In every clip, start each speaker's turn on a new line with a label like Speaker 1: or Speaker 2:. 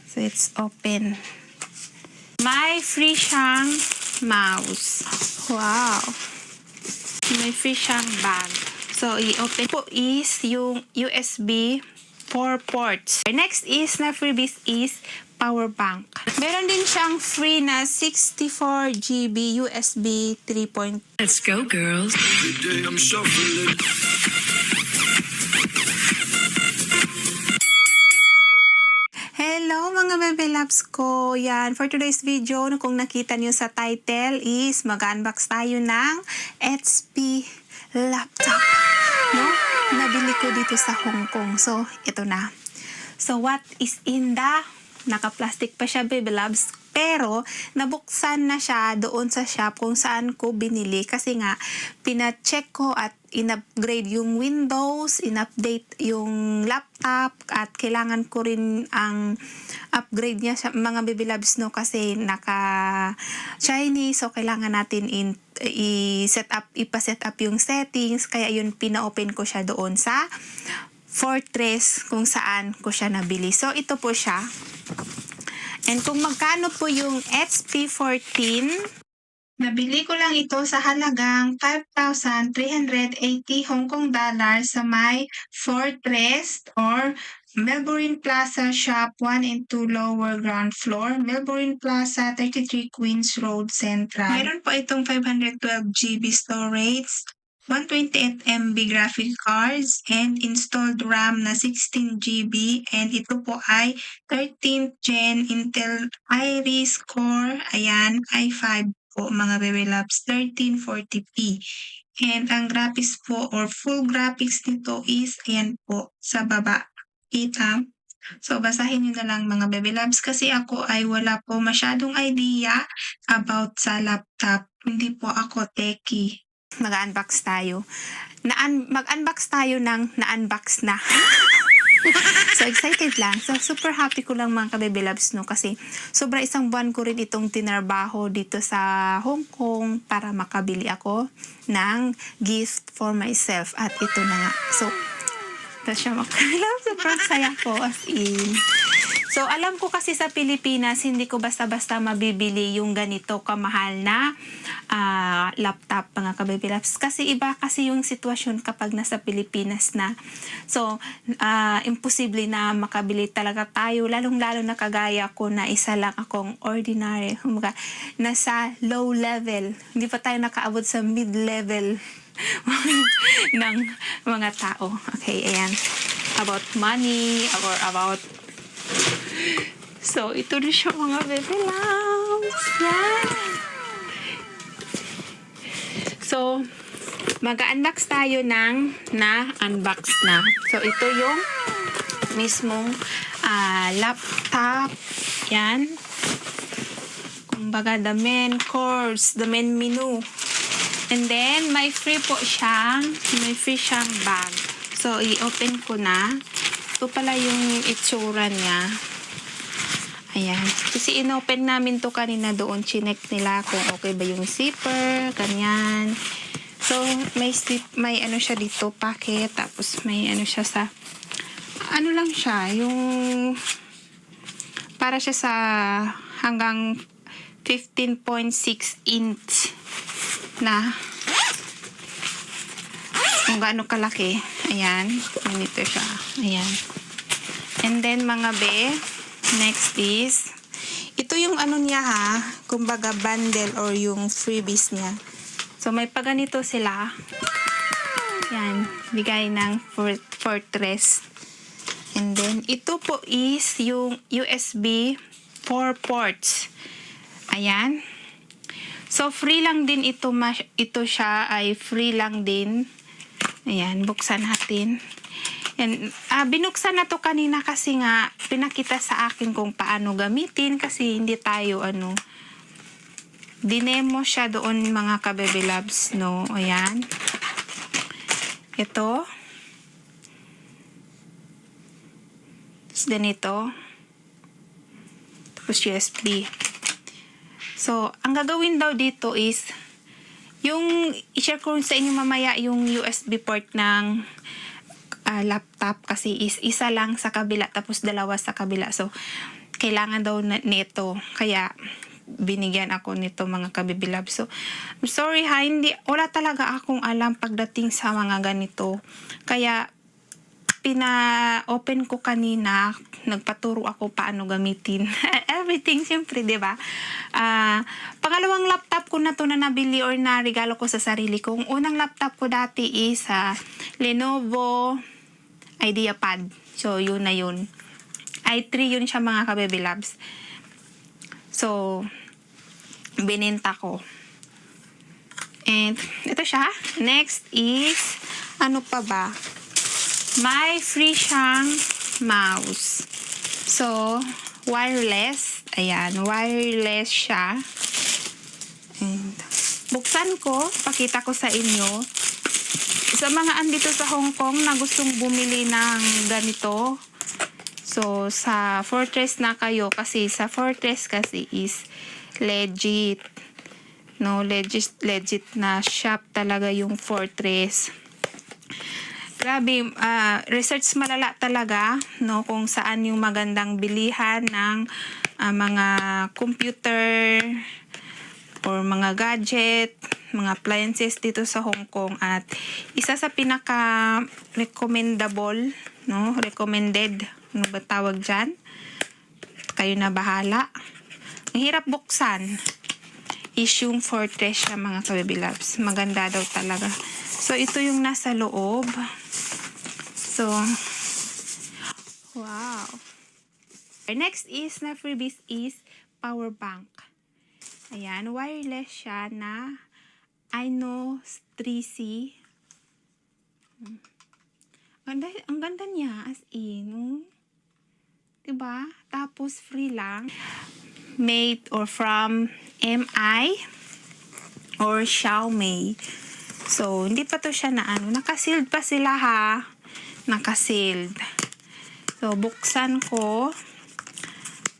Speaker 1: So, it's open. May free siyang mouse. Wow. May free siyang bag. So, i-open po is yung USB 4 ports. Next is na freebies is power bank. Meron din siyang free na 64 GB USB 3.
Speaker 2: Let's go, girls.
Speaker 3: Today I'm shuffling.
Speaker 1: Hello mga bebe loves ko. Yan, for today's video, kung nakita niyo sa title is mag-unbox tayo ng HP laptop. No? Nabili ko dito sa Hong Kong. So, ito na. So, what is in the... Naka-plastic pa siya, baby loves. Pero, nabuksan na siya doon sa shop kung saan ko binili. Kasi nga, pina-check ko at in-upgrade yung Windows, in-update yung laptop, at kailangan ko rin ang upgrade niya sa mga baby loves, no? Kasi naka-Chinese, so kailangan natin ipa-set up yung settings. Kaya yun, pina-open ko siya doon sa Fortress kung saan ko siya nabili. So, ito po siya. And kung magkano po yung HP 14, nabili ko lang ito sa halagang 5,380 Hong Kong dollars sa may Fortress or Melbourne Plaza Shop 1 and 2 lower ground floor, Melbourne Plaza 33 Queens Road Central. Meron po itong 512 GB storage, 128 MB graphic cards, and installed RAM na 16 GB, and ito po ay 13th Gen Intel Iris Core, ayan, i5 po mga baby loves, 1340p. And ang graphics po or full graphics nito is ayan po sa baba. Kita? So, basahin nyo na lang mga baby loves kasi ako ay wala po masyadong idea about sa laptop. Hindi po ako techie. Mag-unbox tayo. Mag-unbox tayo ng na-unbox na. So, excited lang. So, super happy ko lang mga kabebe loves, no? Kasi sobra isang buwan ko rin itong tinarbaho dito sa Hong Kong para makabili ako ng gift for myself. At ito na nga. So, ito siya makabilang. Super saya ko as in. So, alam ko kasi sa Pilipinas, hindi ko basta-basta mabibili yung ganito kamahal na laptop, mga kabebe loves. Kasi iba kasi yung sitwasyon kapag nasa Pilipinas na. So, imposible na makabili talaga tayo. Lalong-lalo na kagaya ko na isa lang akong ordinary. Nasa low level. Hindi pa tayo nakaabot sa mid-level ng mga tao. Okay, ayan. About money or about... So, ito na siya mga baby loves. Yan. So, mag-unbox tayo ng na-unbox na. So, ito yung mismong laptop. Yan. Kumbaga, the main course, the main menu. And then, may free po siyang, bag. So, i-open ko na. Ito pala yung itsura niya. Ayan. Kasi inopen namin to kanina doon. Chinek nila kung okay ba yung zipper. Ganyan. So, may ano siya dito, packet. Tapos may ano siya sa... Ano lang siya, yung... Para siya sa hanggang 15.6 inch na kung gaano kalaki. Ayan. Ganito siya. Ayan. And then, mga be, next is, ito yung ano niya ha, kumbaga bundle or yung freebies niya. So, may paganito sila. Yan, bigay ng Fortress. And then, ito po is yung USB 4 ports. Ayan. So, free lang din ito. Ito siya ay free lang din. Ayan, buksan natin. And, binuksan na to kanina kasi nga pinakita sa akin kung paano gamitin kasi hindi tayo dinemo siya doon mga kabebe loves, no? Ayan. Ito. Tapos ganito. Tapos USB. So, ang gagawin daw dito is yung i-share ko sa inyo mamaya yung USB port ng laptop kasi is isa lang sa kabila tapos dalawa sa kabila. So, kailangan daw nito. Kaya, binigyan ako nito mga kabibilab. So, I'm sorry ha, wala talaga akong alam pagdating sa mga ganito. Kaya, pina-open ko kanina, nagpaturo ako paano gamitin. Everything, siyempre, di ba? Pangalawang laptop ko na to na nabili or na regalo ko sa sarili ko. Ang unang laptop ko dati is Lenovo IdeaPad. So, yun na yun. i3 yun siya mga kabebe labs. So, binenta ko. And, ito siya. Next is, ano pa ba? May free siyang mouse. So, wireless. Ayan, wireless siya. And, buksan ko, pakita ko sa inyo. Sa mga andito sa Hong Kong na gustong bumili ng ganito, so, sa Fortress na kayo, kasi sa Fortress kasi is legit. No, legit na shop talaga yung Fortress. Grabe, research malala talaga, no, kung saan yung magandang bilihan ng mga computer or mga gadget, mga appliances dito sa Hong Kong. At isa sa pinaka recommendable, no, recommended, ano ba tawag dyan? Kayo na bahala. Ang hirap buksan is yung Fortress siya mga kabibilabs. Maganda daw talaga. So, ito yung nasa loob. So, wow. Next is na freebies is power bank. Ayan, wireless siya na Aino 3C. Ang ganda niya as in. Diba? Tapos free lang. Made or from MI or Xiaomi. So, hindi pa to siya na nakasealed pa sila ha. Nakasealed. So, buksan ko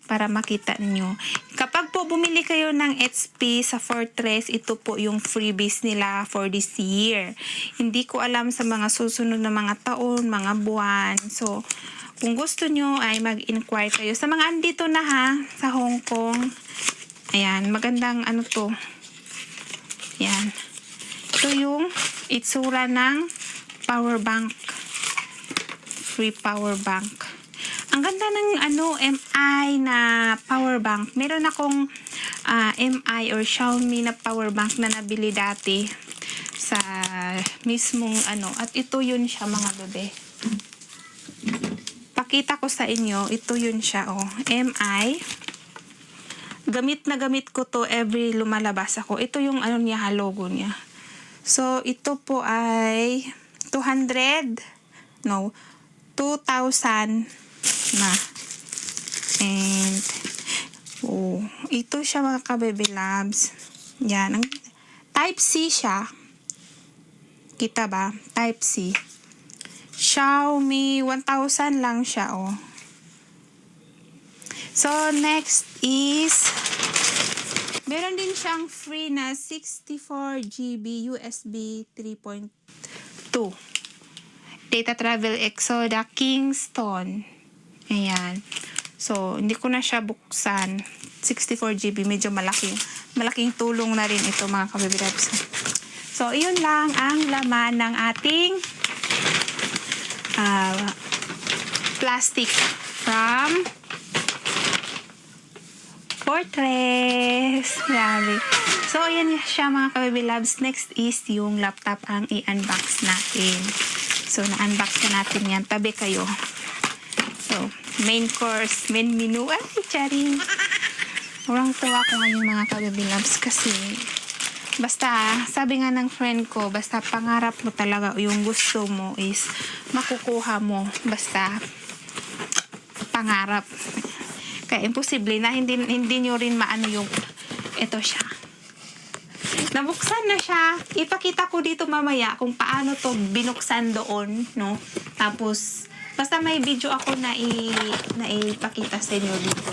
Speaker 1: para makita nyo. Kapag po bumili kayo ng HP sa Fortress, ito po yung freebies nila for this year. Hindi ko alam sa mga susunod na mga taon, mga buwan. So, kung gusto nyo ay mag-inquire kayo. Sa mga andito na ha, sa Hong Kong, ayan, magandang to. Ayan. Ito yung itsura ng power bank. Free power bank. Ang ganda ng MI na power bank. Meron akong MI or Xiaomi na power bank na nabili dati sa mismong At ito yun siya mga bebe. Pakita ko sa inyo. Ito yun siya MI. Gamit na gamit ko to every lumalabas ako. Ito yung niya, logo niya. So, ito po ay 2,000 na. And, ito siya mga kabebe labs. Yan. Type C siya. Kita ba? Type C. Xiaomi 1,000 lang siya, So, next is meron din siyang free na 64GB USB 3.2 Data Travel Exoda Kingston. Ayan. So, hindi ko na siya buksan. 64GB, medyo malaking tulong na rin ito mga kabibirabs. So, iyon lang ang laman ng ating plastic from Fortress. Grabe. So, ayan siya mga kababy loves. Next is yung laptop ang i-unbox natin. So, na-unbox na natin yan. Tabi kayo. So, main course, main menu. Ay, charing. Orang tuwa ko ngayon mga kababy loves kasi basta, sabi nga ng friend ko, basta pangarap mo talaga, yung gusto mo is makukuha mo. Basta, pangarap. Kaya imposible na hindi nyo rin maano yung ito siya. Nabuksan na siya. Ipakita ko dito mamaya kung paano to binuksan doon, no? Tapos, basta may video ako na ipakita sa inyo dito.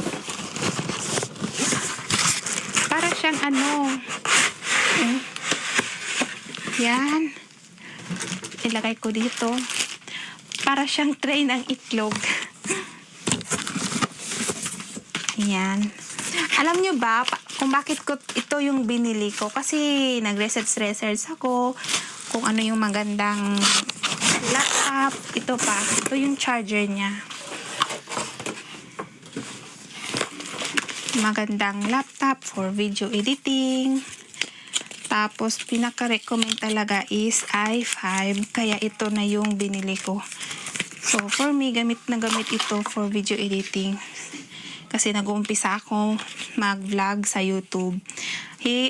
Speaker 1: Para siyang yan. Ilagay ko dito. Para siyang tray ng itlog. Ayan. Alam nyo ba kung bakit ko ito yung binili ko? Kasi nag-research ako kung ano yung magandang laptop. Ito pa. Ito yung charger niya. Magandang laptop for video editing. Tapos, pinaka-recommend talaga is i5. Kaya ito na yung binili ko. So, for me, gamit na gamit ito for video editing. Kasi nag-uumpisa ako mag-vlog sa YouTube.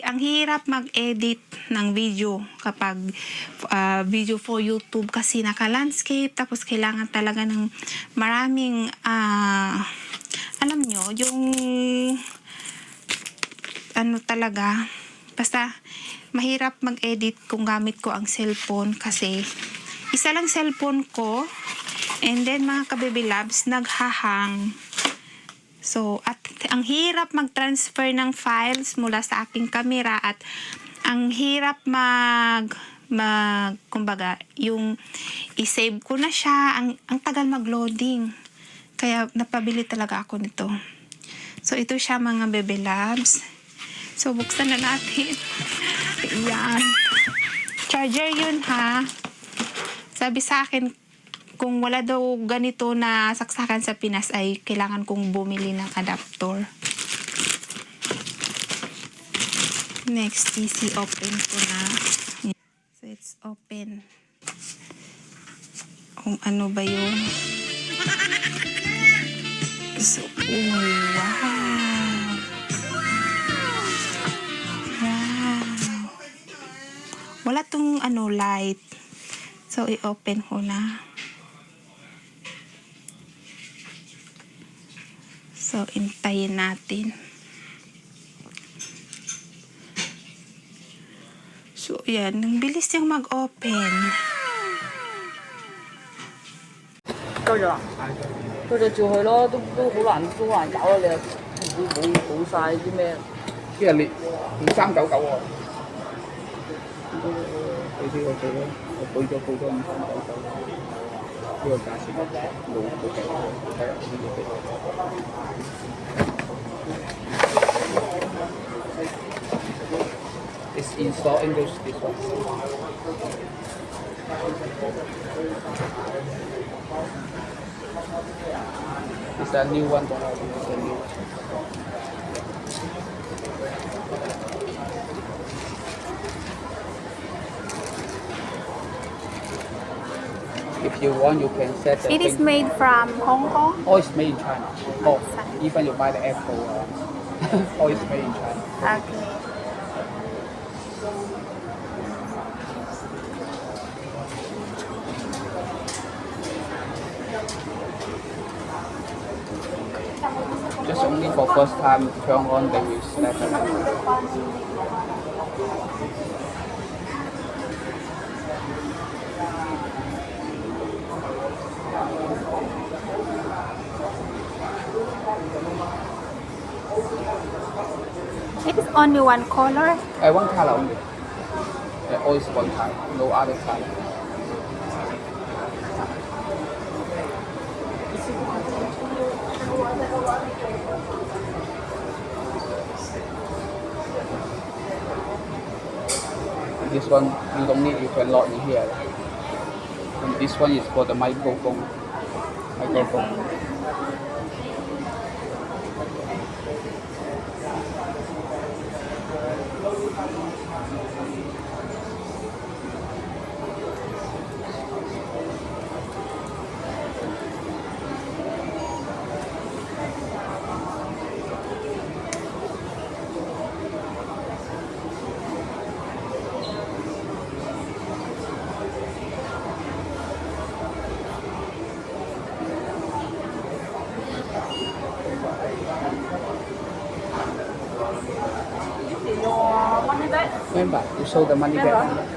Speaker 1: Ang hirap mag-edit ng video kapag video for YouTube kasi naka-landscape. Tapos, kailangan talaga ng maraming, alam nyo, yung ano talaga, basta mahirap mag-edit kung gamit ko ang cellphone kasi isa lang cellphone ko and then mga kababy labs naghahang. So, at ang hirap mag-transfer ng files mula sa aking camera at ang hirap kumbaga, yung i-save ko na siya, ang tagal mag-loading. Kaya napabili talaga ako nito. So, ito siya mga baby labs. So, buksan na natin. Ayan. Charger yun ha. Sabi sa akin, kung wala daw ganito na saksakan sa Pinas ay kailangan kong bumili ng adapter. Next, easy open ko na. So, it's open. Kung ano ba yun? So, wow! Wow! Wala tong light. So, i-open ko na. So, intayin natin. So, yan. Ang bilis niyang mag-open.
Speaker 2: 夠咗啦，佢就照佢咯，都好難搞啊！你冇晒啲咩？
Speaker 4: 即係你5399喎，俾啲我做咯，我俾咗好多5399呢個價錢，冇計，睇下呢個俾我。It's installed in this one. It's a new one. It's a new one. If you want, you can set the
Speaker 1: It is
Speaker 4: thing.
Speaker 1: made from Hong Kong.
Speaker 4: Oh, it's made in China. Oh, even you buy the Apple, oh, it's made in China.
Speaker 1: Okay.
Speaker 4: Just only for first time turn on, they will snap it.
Speaker 1: It is only one color.
Speaker 4: One color only. Always one color, no other color. This one you don't need, you can log in here. And this one is for the microphone. Remember, you show the money back.